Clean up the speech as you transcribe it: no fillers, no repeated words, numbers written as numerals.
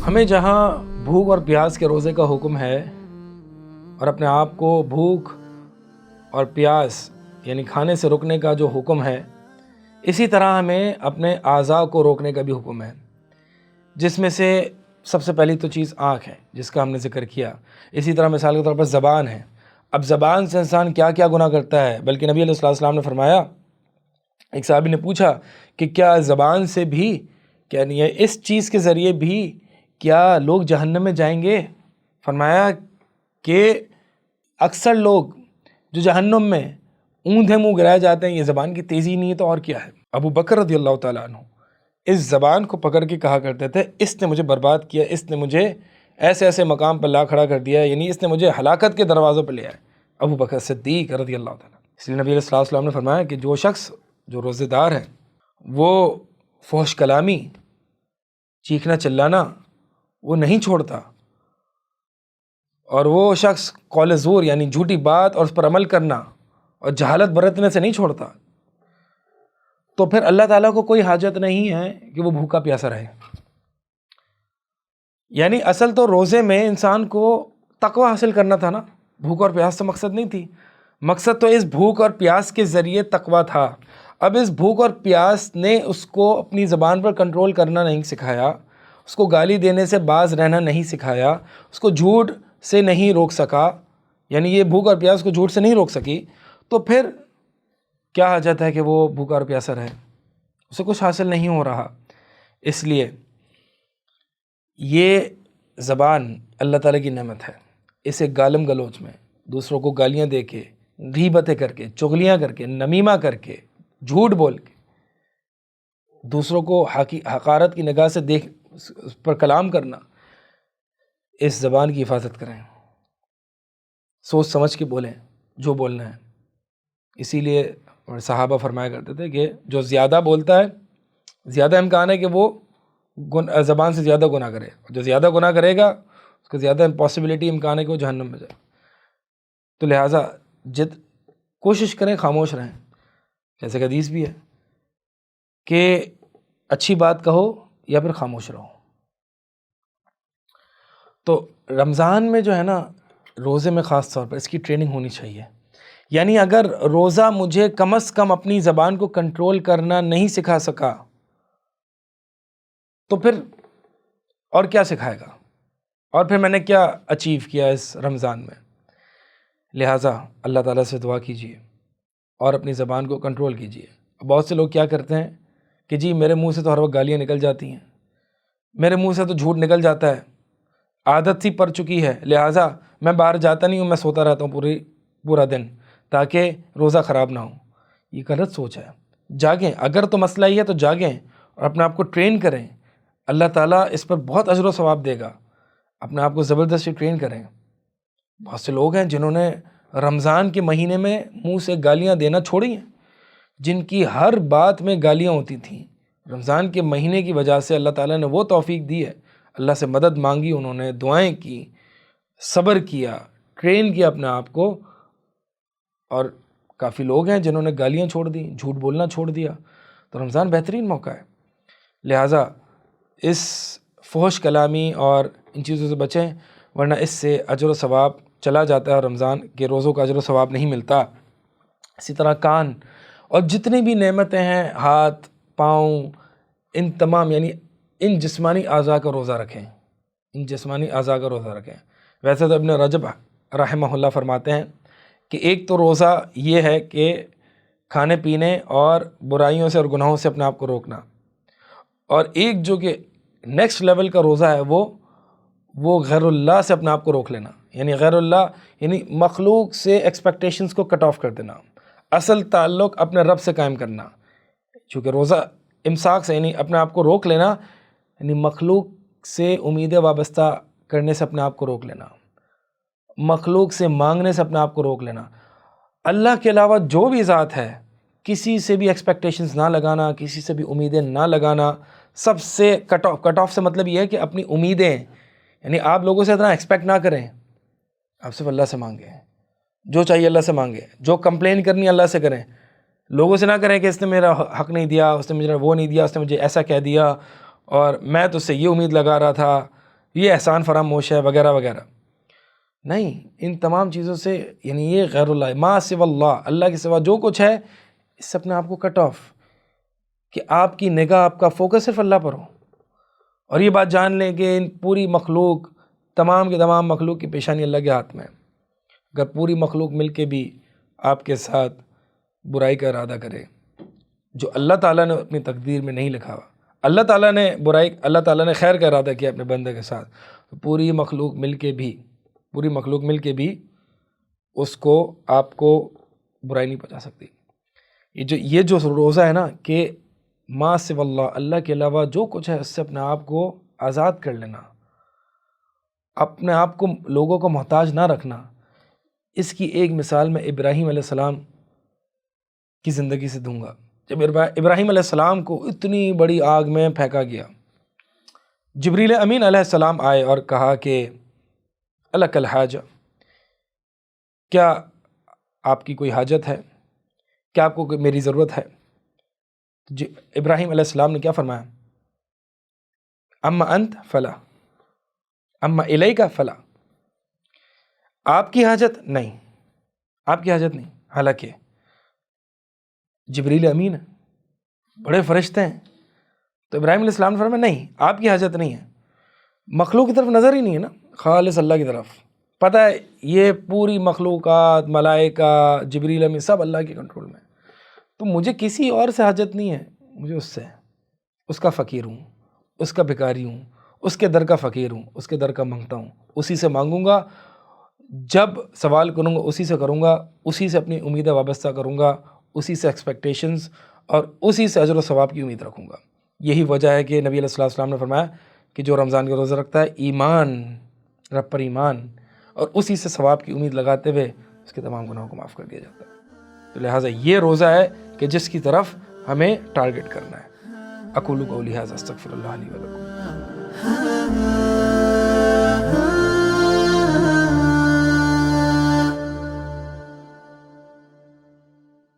ہمیں جہاں بھوک اور پیاس کے روزے کا حکم ہے اور اپنے آپ کو بھوک اور پیاس یعنی کھانے سے روکنے کا جو حکم ہے، اسی طرح ہمیں اپنے اعضاء کو روکنے کا بھی حکم ہے، جس میں سے سب سے پہلی تو چیز آنکھ ہے جس کا ہم نے ذکر کیا۔ اسی طرح مثال کے طور پر زبان ہے۔ اب زبان سے انسان کیا کیا گناہ کرتا ہے، بلکہ نبی علیہ السلام نے فرمایا، ایک صحابی نے پوچھا کہ کیا زبان سے بھی، یعنی اس چیز کے ذریعے بھی کیا لوگ جہنم میں جائیں گے؟ فرمایا کہ اکثر لوگ جو جہنم میں اوندھے منہ گرائے جاتے ہیں، یہ زبان کی تیزی نہیں ہے تو اور کیا ہے۔ ابو بکر رضی اللہ تعالیٰ عنہ اس زبان کو پکڑ کے کہا کرتے تھے، اس نے مجھے برباد کیا، اس نے مجھے ایسے ایسے مقام پر لا کھڑا کر دیا، یعنی اس نے مجھے ہلاکت کے دروازوں پہ لے آئے۔ ابو بکر صدیق رضی اللہ تعالیٰ۔ اس لیے نبی علیہ السلام نے فرمایا کہ جو شخص جو روزے دار ہے وہ فحش کلامی، چیخنا چلانا وہ نہیں چھوڑتا، اور وہ شخص قول زور یعنی جھوٹی بات اور اس پر عمل کرنا اور جہالت برتنے سے نہیں چھوڑتا، تو پھر اللہ تعالیٰ کو کوئی حاجت نہیں ہے کہ وہ بھوکا پیاسا رہے۔ یعنی اصل تو روزے میں انسان کو تقوی حاصل کرنا تھا نا، بھوک اور پیاس تو مقصد نہیں تھی۔ مقصد تو اس بھوک اور پیاس کے ذریعے تقوی تھا۔ اب اس بھوک اور پیاس نے اس کو اپنی زبان پر کنٹرول کرنا نہیں سکھایا، اس کو گالی دینے سے باز رہنا نہیں سکھایا، اس کو جھوٹ سے نہیں روک سکا، یعنی یہ بھوک اور پیاس کو جھوٹ سے نہیں روک سکی، تو پھر کیا حاجت ہے کہ وہ بھوکا اور پیاسا رہے؟ اسے کچھ حاصل نہیں ہو رہا۔ اس لیے یہ زبان اللہ تعالیٰ کی نعمت ہے، اسے گالم گلوچ میں، دوسروں کو گالیاں دے کے، غیبتیں کر کے، چغلیاں کر کے، نمیمہ کر کے، جھوٹ بول کے، دوسروں کو حقارت کی نگاہ سے دیکھ اس پر کلام کرنا، اس زبان کی حفاظت کریں، سوچ سمجھ کے بولیں جو بولنا ہے۔ اسی لیے صحابہ فرمایا کرتے تھے کہ جو زیادہ بولتا ہے زیادہ امکان ہے کہ وہ زبان سے زیادہ گناہ کرے، جو زیادہ گناہ کرے گا اس کو زیادہ پاسبلٹی امکان ہے کہ وہ جہنم میں جائے۔ تو لہٰذا کوشش کریں خاموش رہیں، جیسے کہ حدیث بھی ہے کہ اچھی بات کہو یا پھر خاموش رہو۔ تو رمضان میں جو ہے نا، روزے میں خاص طور پر اس کی ٹریننگ ہونی چاہیے۔ یعنی اگر روزہ مجھے کم از کم اپنی زبان کو کنٹرول کرنا نہیں سکھا سکا تو پھر اور کیا سکھائے گا، اور پھر میں نے کیا اچیو کیا اس رمضان میں؟ لہٰذا اللہ تعالیٰ سے دعا کیجیے اور اپنی زبان کو کنٹرول کیجیے۔ بہت سے لوگ کیا کرتے ہیں کہ جی میرے منہ سے تو ہر وقت گالیاں نکل جاتی ہیں، میرے منہ سے تو جھوٹ نکل جاتا ہے، عادت سی پڑ چکی ہے، لہٰذا میں باہر جاتا نہیں ہوں، میں سوتا رہتا ہوں پورا دن تاکہ روزہ خراب نہ ہو۔ یہ غلط سوچ ہے۔ جاگیں، اگر تو مسئلہ یہ ہے تو جاگیں اور اپنے آپ کو ٹرین کریں، اللہ تعالیٰ اس پر بہت اجر و ثواب دے گا۔ اپنے آپ کو زبردستی ٹرین کریں۔ بہت سے لوگ ہیں جنہوں نے رمضان کے مہینے میں منہ سے گالیاں دینا چھوڑی ہیں، جن کی ہر بات میں گالیاں ہوتی تھیں، رمضان کے مہینے کی وجہ سے اللہ تعالیٰ نے وہ توفیق دی ہے، اللہ سے مدد مانگی، انہوں نے دعائیں کی، صبر کیا، ٹرین کیا اپنے آپ کو، اور کافی لوگ ہیں جنہوں نے گالیاں چھوڑ دیں، جھوٹ بولنا چھوڑ دیا۔ تو رمضان بہترین موقع ہے، لہٰذا اس فحش کلامی اور ان چیزوں سے بچیں، ورنہ اس سے اجر و ثواب چلا جاتا ہے اور رمضان کے روزوں کا اجر و ثواب نہیں ملتا۔ اسی طرح کان اور جتنی بھی نعمتیں ہیں، ہاتھ، پاؤں، ان تمام یعنی ان جسمانی اعضاء کا روزہ رکھیں، ان جسمانی اعضاء کا روزہ رکھیں۔ ویسے تو ابن رجب رحمہ اللہ فرماتے ہیں کہ ایک تو روزہ یہ ہے کہ کھانے پینے اور برائیوں سے اور گناہوں سے اپنے آپ کو روکنا، اور ایک جو کہ نیکسٹ لیول کا روزہ ہے وہ غیر اللہ سے اپنے آپ کو روک لینا، یعنی غیر اللہ یعنی مخلوق سے ایکسپیکٹیشنز کو کٹ آف کر دینا، اصل تعلق اپنے رب سے قائم کرنا۔ چونکہ روزہ امساک سے یعنی اپنے آپ کو روک لینا، یعنی مخلوق سے امیدیں وابستہ کرنے سے اپنے آپ کو روک لینا، مخلوق سے مانگنے سے اپنے آپ کو روک لینا، اللہ کے علاوہ جو بھی ذات ہے کسی سے بھی ایکسپیکٹیشنز نہ لگانا، کسی سے بھی امیدیں نہ لگانا، سب سے کٹ آف سے مطلب یہ ہے کہ اپنی امیدیں یعنی آپ لوگوں سے اتنا ایکسپیکٹ نہ کریں، آپ صرف اللہ سے مانگیں، جو چاہیے اللہ سے مانگیں، جو کمپلین کرنی اللہ سے کریں، لوگوں سے نہ کریں کہ اس نے میرا حق نہیں دیا، اس نے مجھے وہ نہیں دیا، اس نے مجھے ایسا کہہ دیا اور میں تو اس سے یہ امید لگا رہا تھا، یہ احسان فراموش ہے وغیرہ وغیرہ. نہیں، ان تمام چیزوں سے یعنی یہ غیر اللہ ما سوا اللہ، اللہ کے سوا جو کچھ ہے اس سے اپنے آپ کو کٹ آف، کہ آپ کی نگاہ، آپ کا فوکس صرف اللہ پر ہو. اور یہ بات جان لیں کہ ان پوری مخلوق، تمام کے تمام مخلوق کی پیشانی اللہ کے ہاتھ میں ہے. اگر پوری مخلوق مل کے بھی آپ کے ساتھ برائی کا ارادہ کرے جو اللہ تعالیٰ نے اپنی تقدیر میں نہیں لکھا ہوا، اللہ تعالیٰ نے خیر کا ارادہ کیا اپنے بندے کے ساتھ، تو پوری مخلوق مل کے بھی اس کو، آپ کو برائی نہیں پہنچا سکتی. یہ جو روزہ ہے نا کہ ما سوا اللہ، اللہ کے علاوہ جو کچھ ہے اس سے اپنے آپ کو آزاد کر لینا، اپنے آپ کو لوگوں کو محتاج نہ رکھنا. اس کی ایک مثال میں ابراہیم علیہ السلام کی زندگی سے دوں گا. جب ابراہیم علیہ السلام کو اتنی بڑی آگ میں پھینکا گیا، جبریل امین علیہ السلام آئے اور کہا کہ الک الحاجہ، کیا آپ کی کوئی حاجت ہے، کیا آپ کو میری ضرورت ہے؟ ابراہیم علیہ السلام نے کیا فرمایا؟ اما انت فلا، اما الیک فلا. آپ کی حاجت نہیں، آپ کی حاجت نہیں. حالانکہ جبریل امین بڑے فرشتے ہیں. تو ابراہیم علیہ السلام نے فرمایا نہیں، آپ کی حاجت نہیں ہے. مخلوق کی طرف نظر ہی نہیں ہے نا، خالص اللہ کی طرف. پتہ ہے یہ پوری مخلوقات، ملائکہ، جبریل امین سب اللہ کے کنٹرول میں. تو مجھے کسی اور سے حاجت نہیں ہے، مجھے اس سے، اس کا فقیر ہوں، اس کا بھکاری ہوں، اس کے در کا فقیر ہوں، اس کے در کا منگتا ہوں. اسی سے مانگوں گا، جب سوال کروں گا اسی سے کروں گا، اسی سے اپنی امیدیں وابستہ کروں گا، اسی سے ایکسپیکٹیشنز اور اسی سے اجر و ثواب کی امید رکھوں گا. یہی وجہ ہے کہ نبی علیہ السلام نے فرمایا کہ جو رمضان کا روزہ رکھتا ہے، ایمان، رب پر ایمان اور اسی سے ثواب کی امید لگاتے ہوئے اس کے تمام گناہوں کو معاف کر دیا جاتا ہے. تو لہٰذا یہ روزہ ہے کہ جس کی طرف ہمیں ٹارگٹ کرنا ہے. اقول قولی ھذا استغفر اللہ لی و لکم.